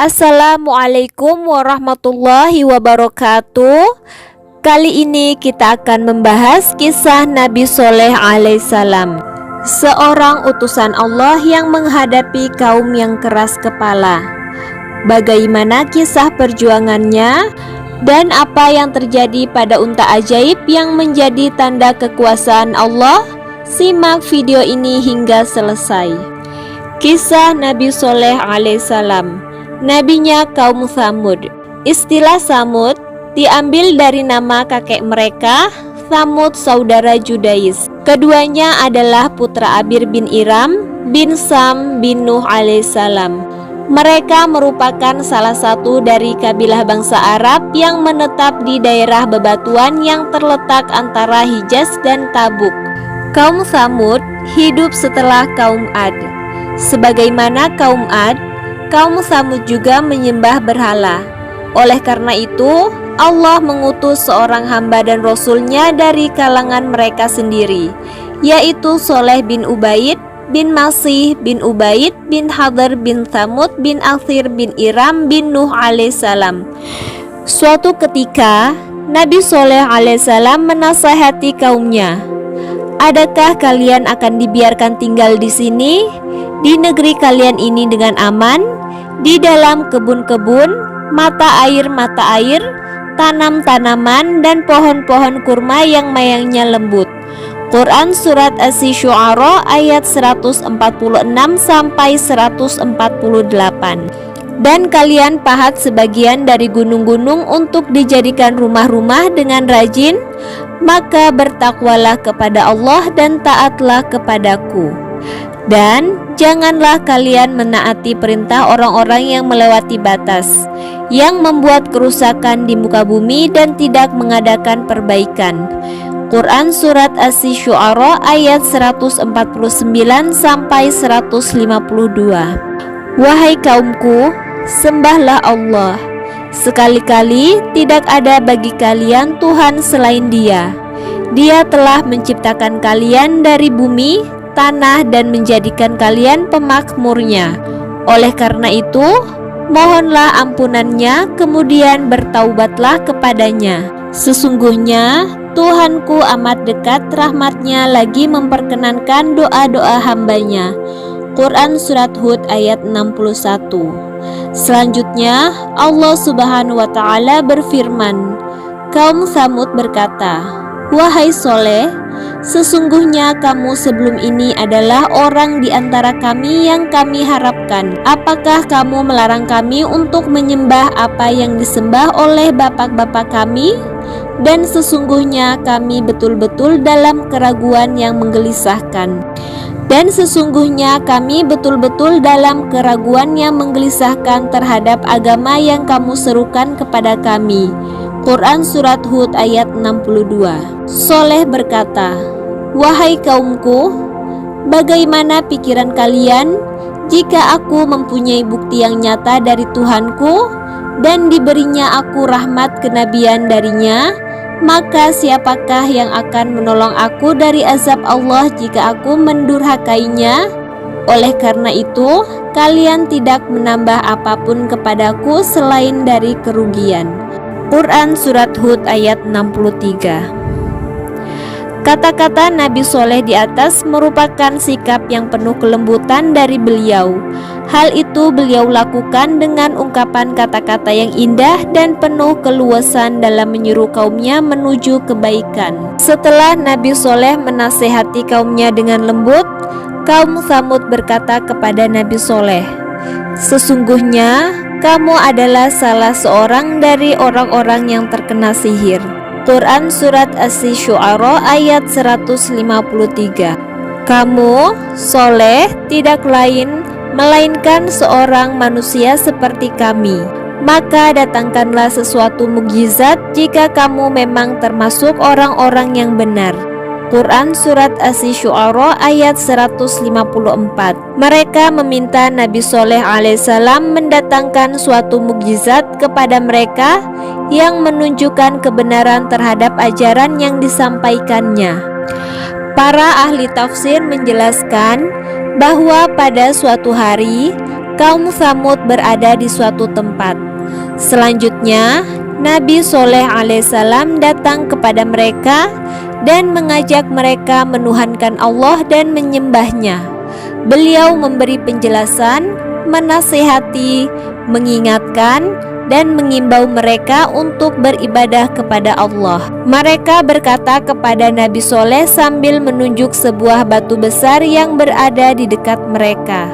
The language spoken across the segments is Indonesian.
Assalamualaikum warahmatullahi wabarakatuh. Kali ini kita akan membahas kisah Nabi Soleh alaihissalam, seorang utusan Allah yang menghadapi kaum yang keras kepala. Bagaimana kisah perjuangannya dan apa yang terjadi pada unta ajaib yang menjadi tanda kekuasaan Allah? Simak video ini hingga selesai. Kisah Nabi Soleh alaihissalam, nabinya kaum Tsamud. Istilah Tsamud diambil dari nama kakek mereka, Tsamud saudara Judais. Keduanya adalah putra Abir bin Iram bin Sam bin Nuh alaihissalam. Mereka merupakan salah satu dari kabilah bangsa Arab yang menetap di daerah bebatuan yang terletak antara Hijaz dan Tabuk. Kaum Tsamud hidup setelah kaum Ad. Sebagaimana kaum Ad, kaum Tsamud juga menyembah berhala. Oleh karena itu, Allah mengutus seorang hamba dan rasulnya dari kalangan mereka sendiri, yaitu Soleh bin Ubaid bin Masih bin Ubaid bin Hadar bin Tsamud bin Athir bin Iram bin Nuh alaihissalam. Suatu ketika, Nabi Soleh alaihissalam menasihati kaumnya, "Adakah kalian akan dibiarkan tinggal di sini, di negeri kalian ini dengan aman, di dalam kebun-kebun, mata air, tanam-tanaman, dan pohon-pohon kurma yang mayangnya lembut?" Quran Surat Asy-Syu'ara ayat 146 sampai 148. "Dan kalian pahat sebagian dari gunung-gunung untuk dijadikan rumah-rumah dengan rajin, maka bertakwalah kepada Allah dan taatlah kepadaku. Dan janganlah kalian menaati perintah orang-orang yang melewati batas, yang membuat kerusakan di muka bumi dan tidak mengadakan perbaikan." Quran Surat Asy-Syu'ara ayat 149 sampai 152. "Wahai kaumku, sembahlah Allah. Sekali-kali tidak ada bagi kalian Tuhan selain Dia. Dia telah menciptakan kalian dari bumi, tanah, dan menjadikan kalian pemakmurnya. Oleh karena itu, mohonlah ampunannya, kemudian bertaubatlah kepadanya. Sesungguhnya Tuhanku amat dekat rahmatnya lagi memperkenankan doa-doa hambanya." Quran Surat Hud ayat 61. Selanjutnya Allah Subhanahu wa Ta'ala berfirman, kaum Tsamud berkata, "Wahai Soleh, sesungguhnya kamu sebelum ini adalah orang di antara kami yang kami harapkan. Apakah kamu melarang kami untuk menyembah apa yang disembah oleh bapak-bapak kami? Dan sesungguhnya kami betul-betul dalam keraguan yang menggelisahkan. Dan sesungguhnya kami betul-betul dalam keraguan yang menggelisahkan terhadap agama yang kamu serukan kepada kami." Quran Surat Hud ayat 62. Soleh berkata, "Wahai kaumku, bagaimana pikiran kalian jika aku mempunyai bukti yang nyata dari Tuhanku dan diberinya aku rahmat kenabian darinya? Maka siapakah yang akan menolong aku dari azab Allah jika aku mendurhakainya? Oleh karena itu, kalian tidak menambah apapun kepadaku selain dari kerugian." Quran Surat Hud ayat 63. Kata-kata Nabi Soleh di atas merupakan sikap yang penuh kelembutan dari beliau. Hal itu beliau lakukan dengan ungkapan kata-kata yang indah dan penuh keluasan dalam menyuruh kaumnya menuju kebaikan. Setelah Nabi Soleh menasehati kaumnya dengan lembut, kaum Tsamud berkata kepada Nabi Soleh, "Sesungguhnya kamu adalah salah seorang dari orang-orang yang terkena sihir." Quran Surat Asy-Syu'ara ayat 153. "Kamu, Soleh, tidak lain melainkan seorang manusia seperti kami. Maka datangkanlah sesuatu mukjizat jika kamu memang termasuk orang-orang yang benar." Quran Surat Asy-Syu'ara ayat 154. Mereka meminta Nabi Soleh alaihissalam mendatangkan suatu mukjizat kepada mereka yang menunjukkan kebenaran terhadap ajaran yang disampaikannya. Para ahli tafsir menjelaskan bahwa pada suatu hari kaum Tsamud berada di suatu tempat. Selanjutnya, Nabi Soleh alaihissalam datang kepada mereka dan mengajak mereka menuhankan Allah dan menyembahnya. Beliau memberi penjelasan, menasihati, mengingatkan, dan mengimbau mereka untuk beribadah kepada Allah. Mereka berkata kepada Nabi Soleh sambil menunjuk sebuah batu besar yang berada di dekat mereka,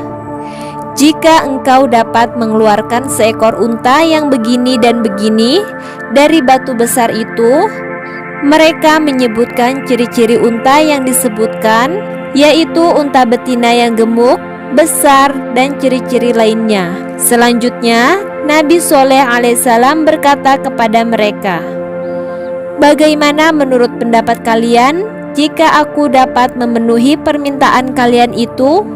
"Jika engkau dapat mengeluarkan seekor unta yang begini dan begini dari batu besar itu." Mereka menyebutkan ciri-ciri unta yang disebutkan, yaitu unta betina yang gemuk, besar, dan ciri-ciri lainnya. Selanjutnya, Nabi Soleh alaihissalam berkata kepada mereka, "Bagaimana menurut pendapat kalian jika aku dapat memenuhi permintaan kalian itu?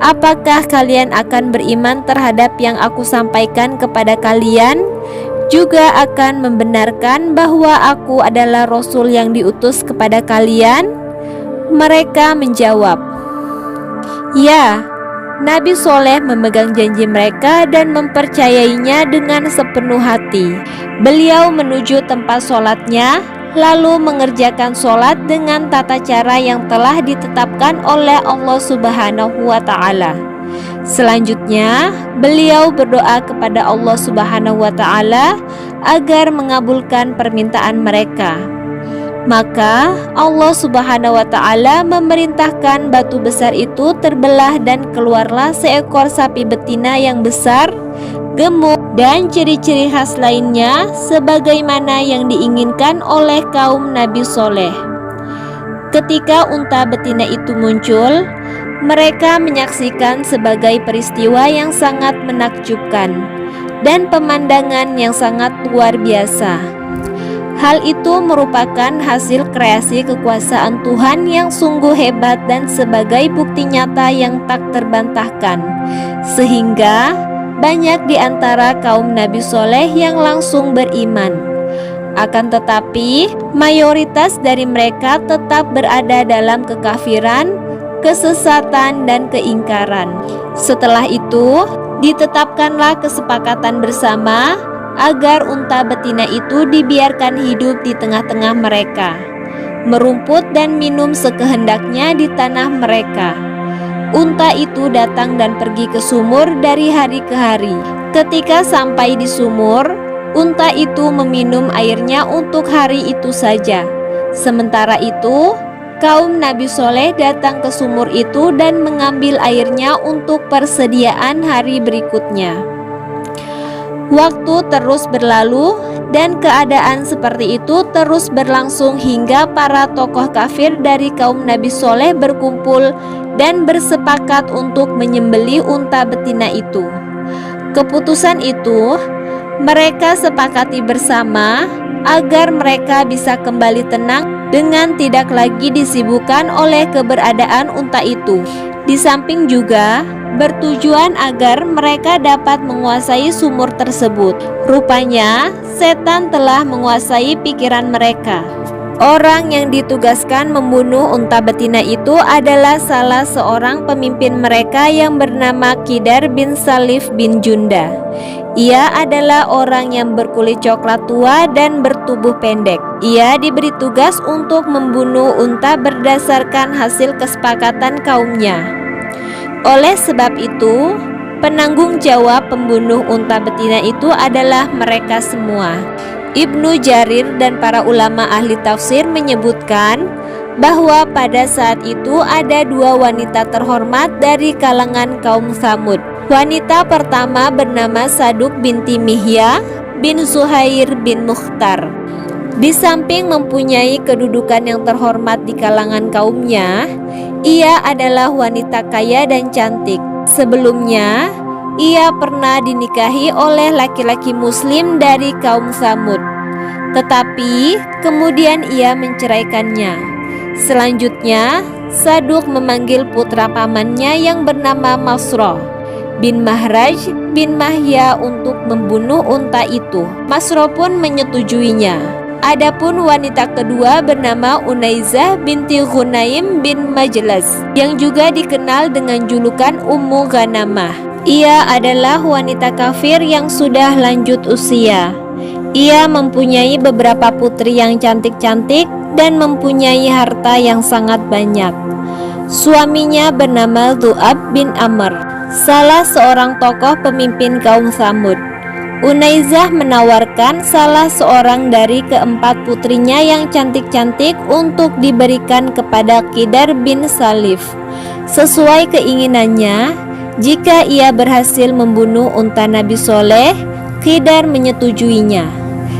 Apakah kalian akan beriman terhadap yang aku sampaikan kepada kalian? Juga akan membenarkan bahwa aku adalah Rasul yang diutus kepada kalian?" Mereka menjawab, "Ya." Nabi Soleh memegang janji mereka dan mempercayainya dengan sepenuh hati. Beliau menuju tempat sholatnya, lalu mengerjakan sholat dengan tata cara yang telah ditetapkan oleh Allah Subhanahu wa Ta'ala. Selanjutnya, beliau berdoa kepada Allah Subhanahu wa Ta'ala agar mengabulkan permintaan mereka. Maka Allah Subhanahu wa Ta'ala memerintahkan batu besar itu terbelah dan keluarlah seekor sapi betina yang besar, gemuk, dan ciri-ciri khas lainnya sebagaimana yang diinginkan oleh kaum Nabi Soleh. Ketika unta betina itu muncul, mereka menyaksikan sebagai peristiwa yang sangat menakjubkan dan pemandangan yang sangat luar biasa. Hal itu merupakan hasil kreasi kekuasaan Tuhan yang sungguh hebat dan sebagai bukti nyata yang tak terbantahkan, sehingga banyak di antara kaum Nabi Soleh yang langsung beriman. Akan tetapi, mayoritas dari mereka tetap berada dalam kekafiran, kesesatan, dan keingkaran. Setelah itu, ditetapkanlah kesepakatan bersama agar unta betina itu dibiarkan hidup di tengah-tengah mereka, merumput dan minum sekehendaknya di tanah mereka. Unta itu datang dan pergi ke sumur dari hari ke hari. Ketika sampai di sumur, unta itu meminum airnya untuk hari itu saja. Sementara itu, kaum Nabi Soleh datang ke sumur itu dan mengambil airnya untuk persediaan hari berikutnya. Waktu terus berlalu dan keadaan seperti itu terus berlangsung hingga para tokoh kafir dari kaum Nabi Soleh berkumpul dan bersepakat untuk menyembelih unta betina itu. Keputusan itu mereka sepakati bersama agar mereka bisa kembali tenang dengan tidak lagi disibukkan oleh keberadaan unta itu. Di samping juga bertujuan agar mereka dapat menguasai sumur tersebut. Rupanya setan telah menguasai pikiran mereka. Orang yang ditugaskan membunuh unta betina itu adalah salah seorang pemimpin mereka yang bernama Qidar bin Salif bin Junda. Ia adalah orang yang berkulit coklat tua dan bertubuh pendek. Ia diberi tugas untuk membunuh unta berdasarkan hasil kesepakatan kaumnya. Oleh sebab itu, penanggung jawab pembunuh unta betina itu adalah mereka semua. Ibnu Jarir dan para ulama ahli tafsir menyebutkan bahwa pada saat itu ada dua wanita terhormat dari kalangan kaum Tsamud. Wanita pertama bernama Saduk binti Mihya bin Zuhair bin Mukhtar. Di samping mempunyai kedudukan yang terhormat di kalangan kaumnya, ia adalah wanita kaya dan cantik. Sebelumnya, ia pernah dinikahi oleh laki-laki muslim dari kaum Tsamud, tetapi kemudian ia menceraikannya. Selanjutnya, Saduk memanggil putra pamannya yang bernama Masroh bin Mahraj bin Mahya untuk membunuh unta itu. Masroh pun menyetujuinya. Adapun wanita kedua bernama Unaizah binti Ghunaim bin Majlas, yang juga dikenal dengan julukan Ummu Ghanamah. Ia adalah wanita kafir yang sudah lanjut usia. Ia mempunyai beberapa putri yang cantik-cantik dan mempunyai harta yang sangat banyak. Suaminya bernama Dhu'ab bin Amr, salah seorang tokoh pemimpin kaum Tsamud. Unaizah menawarkan salah seorang dari keempat putrinya yang cantik-cantik untuk diberikan kepada Qidar bin Salif. Sesuai keinginannya, jika ia berhasil membunuh unta Nabi Soleh, Qidar menyetujuinya.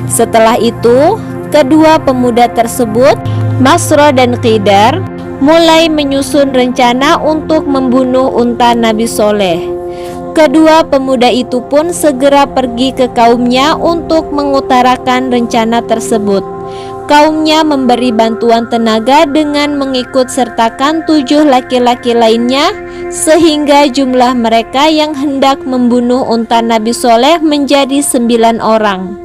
Setelah itu, kedua pemuda tersebut, Masro dan Qidar, mulai menyusun rencana untuk membunuh unta Nabi Soleh. Kedua pemuda itu pun segera pergi ke kaumnya untuk mengutarakan rencana tersebut. Kaumnya memberi bantuan tenaga dengan mengikut sertakan 7 laki-laki lainnya, sehingga jumlah mereka yang hendak membunuh unta Nabi Soleh menjadi 9 orang.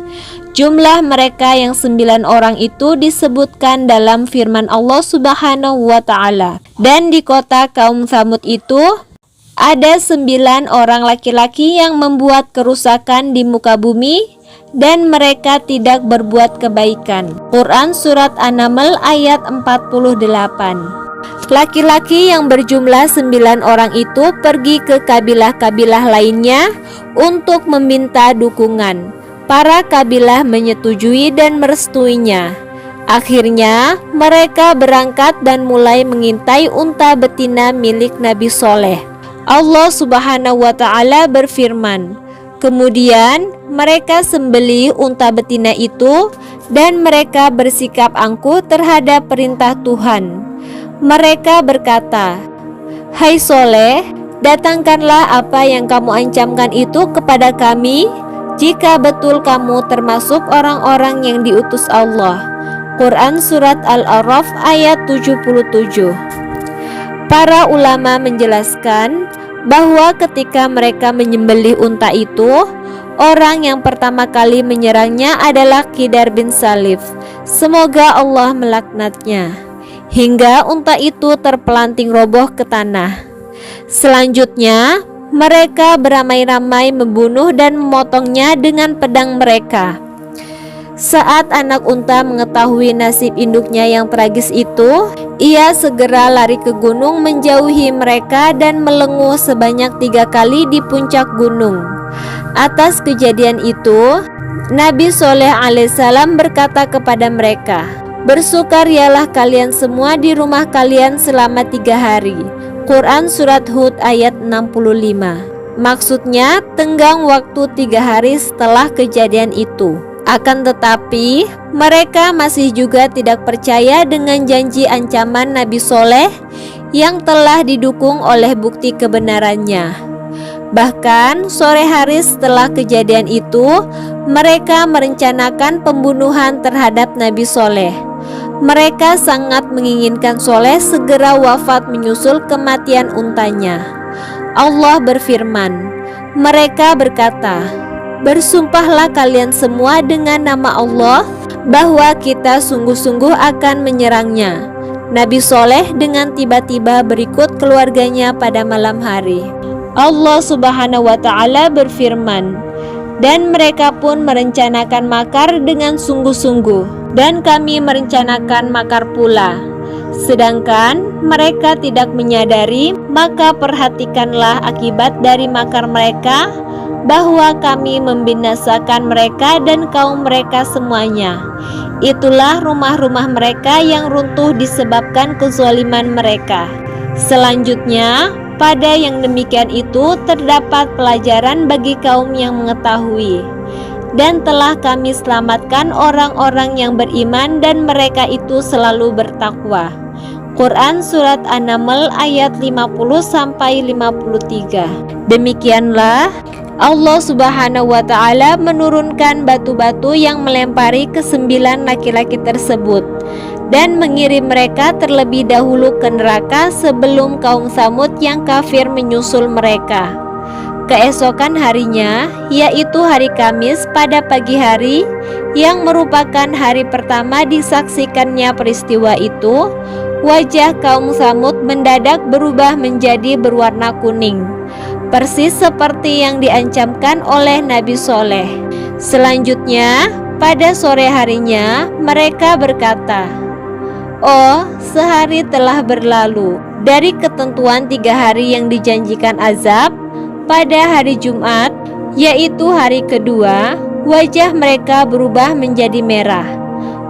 Jumlah mereka yang 9 orang itu disebutkan dalam firman Allah Subhanahu wa Ta'ala. Dan di kota kaum Tsamud itu ada 9 orang laki-laki yang membuat kerusakan di muka bumi dan mereka tidak berbuat kebaikan. Quran Surat An-Naml ayat 48. Laki-laki yang berjumlah 9 orang itu pergi ke kabilah-kabilah lainnya untuk meminta dukungan. Para kabilah menyetujui dan merestuinya. Akhirnya mereka berangkat dan mulai mengintai unta betina milik Nabi Soleh. Allah Subhanahu wa Ta'ala berfirman, kemudian mereka sembelih unta betina itu dan mereka bersikap angkuh terhadap perintah Tuhan. Mereka berkata, "Hai Soleh, datangkanlah apa yang kamu ancamkan itu kepada kami, jika betul kamu termasuk orang-orang yang diutus Allah." Quran Surat Al-A'raf ayat 77. Para ulama menjelaskan bahwa ketika mereka menyembelih unta itu, orang yang pertama kali menyerangnya adalah Qidar bin Salif. Semoga Allah melaknatnya, hingga unta itu terpelanting roboh ke tanah. Selanjutnya, mereka beramai-ramai membunuh dan memotongnya dengan pedang mereka. Saat anak unta mengetahui nasib induknya yang tragis itu, ia segera lari ke gunung menjauhi mereka dan melenguh sebanyak 3 kali di puncak gunung. Atas kejadian itu, Nabi Soleh alaihissalam berkata kepada mereka, "Bersukarialah kalian semua di rumah kalian selama 3 hari." Quran Surat Hud ayat 65. Maksudnya tenggang waktu 3 hari setelah kejadian itu. Akan tetapi mereka masih juga tidak percaya dengan janji ancaman Nabi Soleh yang telah didukung oleh bukti kebenarannya. Bahkan sore hari setelah kejadian itu, mereka merencanakan pembunuhan terhadap Nabi Soleh. Mereka sangat menginginkan Soleh segera wafat menyusul kematian untanya. Allah berfirman, mereka berkata, "Bersumpahlah kalian semua dengan nama Allah bahwa kita sungguh-sungguh akan menyerangnya." Nabi Soleh dengan tiba-tiba berikut keluarganya pada malam hari. Allah Subhanahu wa Ta'ala berfirman, dan mereka pun merencanakan makar dengan sungguh-sungguh, dan kami merencanakan makar pula. Sedangkan mereka tidak menyadari, maka perhatikanlah akibat dari makar mereka, bahwa kami membinasakan mereka dan kaum mereka semuanya. Itulah rumah-rumah mereka yang runtuh disebabkan kezaliman mereka. Selanjutnya, pada yang demikian itu terdapat pelajaran bagi kaum yang mengetahui. Dan telah kami selamatkan orang-orang yang beriman dan mereka itu selalu bertakwa. Quran Surat An-Naml ayat 50-53. Demikianlah Allah Subhanahu wa Ta'ala menurunkan batu-batu yang melempari ke-9 laki-laki tersebut dan mengirim mereka terlebih dahulu ke neraka sebelum kaum Tsamud yang kafir menyusul mereka. Keesokan harinya, yaitu hari Kamis pada pagi hari, yang merupakan hari pertama disaksikannya peristiwa itu, wajah kaum Tsamud mendadak berubah menjadi berwarna kuning. persis seperti yang diancamkan oleh Nabi Soleh. Selanjutnya, pada sore harinya mereka berkata, "Oh, sehari telah berlalu dari ketentuan 3 hari yang dijanjikan azab. Pada hari Jumat, yaitu hari kedua, wajah mereka berubah menjadi merah.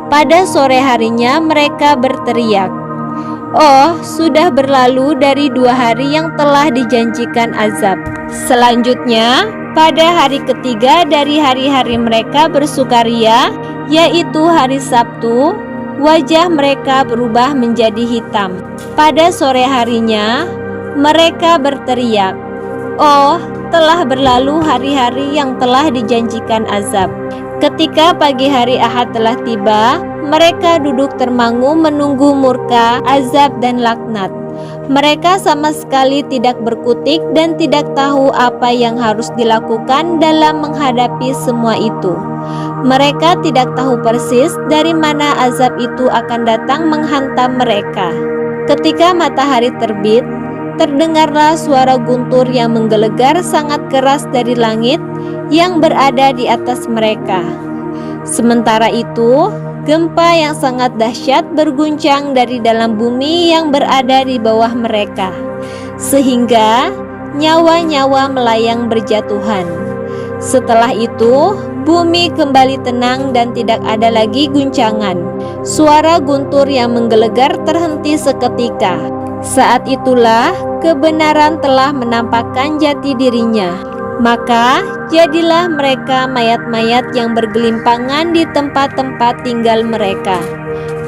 Pada sore harinya mereka berteriak, 'Oh, sudah berlalu dari 2 hari yang telah dijanjikan azab.' Selanjutnya, pada hari ketiga dari hari-hari mereka bersukaria, yaitu hari Sabtu, wajah mereka berubah menjadi hitam. Pada sore harinya, mereka berteriak, 'Oh, telah berlalu hari-hari yang telah dijanjikan azab.' Ketika pagi hari Ahad telah tiba, mereka duduk termangu menunggu murka, azab dan laknat. Mereka sama sekali tidak berkutik dan tidak tahu apa yang harus dilakukan dalam menghadapi semua itu. Mereka tidak tahu persis dari mana azab itu akan datang menghantam mereka. Ketika matahari terbit, terdengarlah suara guntur yang menggelegar sangat keras dari langit yang berada di atas mereka. Sementara itu, gempa yang sangat dahsyat berguncang dari dalam bumi yang berada di bawah mereka, sehingga nyawa-nyawa melayang berjatuhan. Setelah itu, bumi kembali tenang dan tidak ada lagi guncangan. Suara guntur yang menggelegar terhenti seketika. Saat itulah kebenaran telah menampakkan jati dirinya. Maka jadilah mereka mayat-mayat yang bergelimpangan di tempat-tempat tinggal mereka.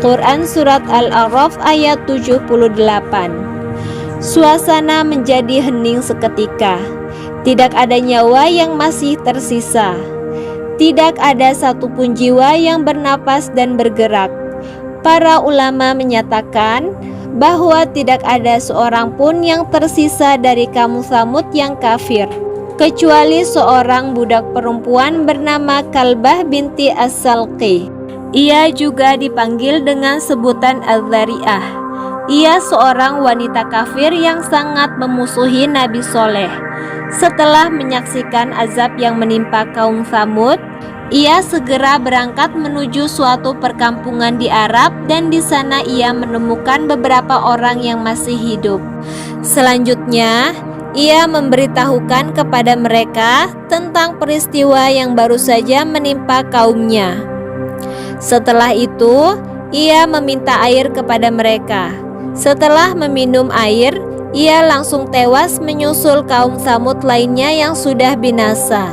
Quran Surat Al-A'raf ayat 78. Suasana menjadi hening seketika. Tidak ada nyawa yang masih tersisa. Tidak ada satupun jiwa yang bernapas dan bergerak. Para ulama menyatakan bahwa tidak ada seorang pun yang tersisa dari kaum Tsamud yang kafir, kecuali seorang budak perempuan bernama Kalbah binti As-Salqi. Ia juga dipanggil dengan sebutan Az-Zari'ah. Ia seorang wanita kafir yang sangat memusuhi Nabi Soleh. Setelah menyaksikan azab yang menimpa kaum Tsamud, ia segera berangkat menuju suatu perkampungan di Arab dan di sana ia menemukan beberapa orang yang masih hidup. Selanjutnya, ia memberitahukan kepada mereka tentang peristiwa yang baru saja menimpa kaumnya. Setelah itu, ia meminta air kepada mereka. Setelah meminum air, ia langsung tewas menyusul kaum Tsamud lainnya yang sudah binasa.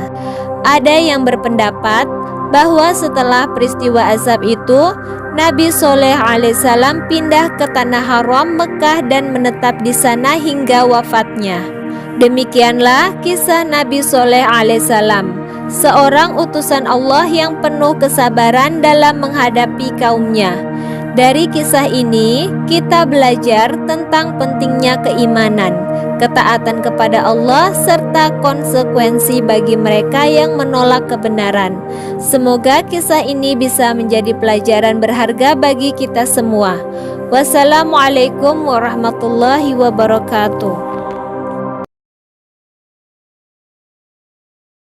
Ada yang berpendapat bahwa setelah peristiwa azab itu, Nabi Soleh alaihissalam pindah ke tanah haram Mekah dan menetap di sana hingga wafatnya. Demikianlah kisah Nabi Soleh alaihissalam, seorang utusan Allah yang penuh kesabaran dalam menghadapi kaumnya. Dari kisah ini, kita belajar tentang pentingnya keimanan, ketaatan kepada Allah, serta konsekuensi bagi mereka yang menolak kebenaran. Semoga kisah ini bisa menjadi pelajaran berharga bagi kita semua. Wassalamualaikum warahmatullahi wabarakatuh.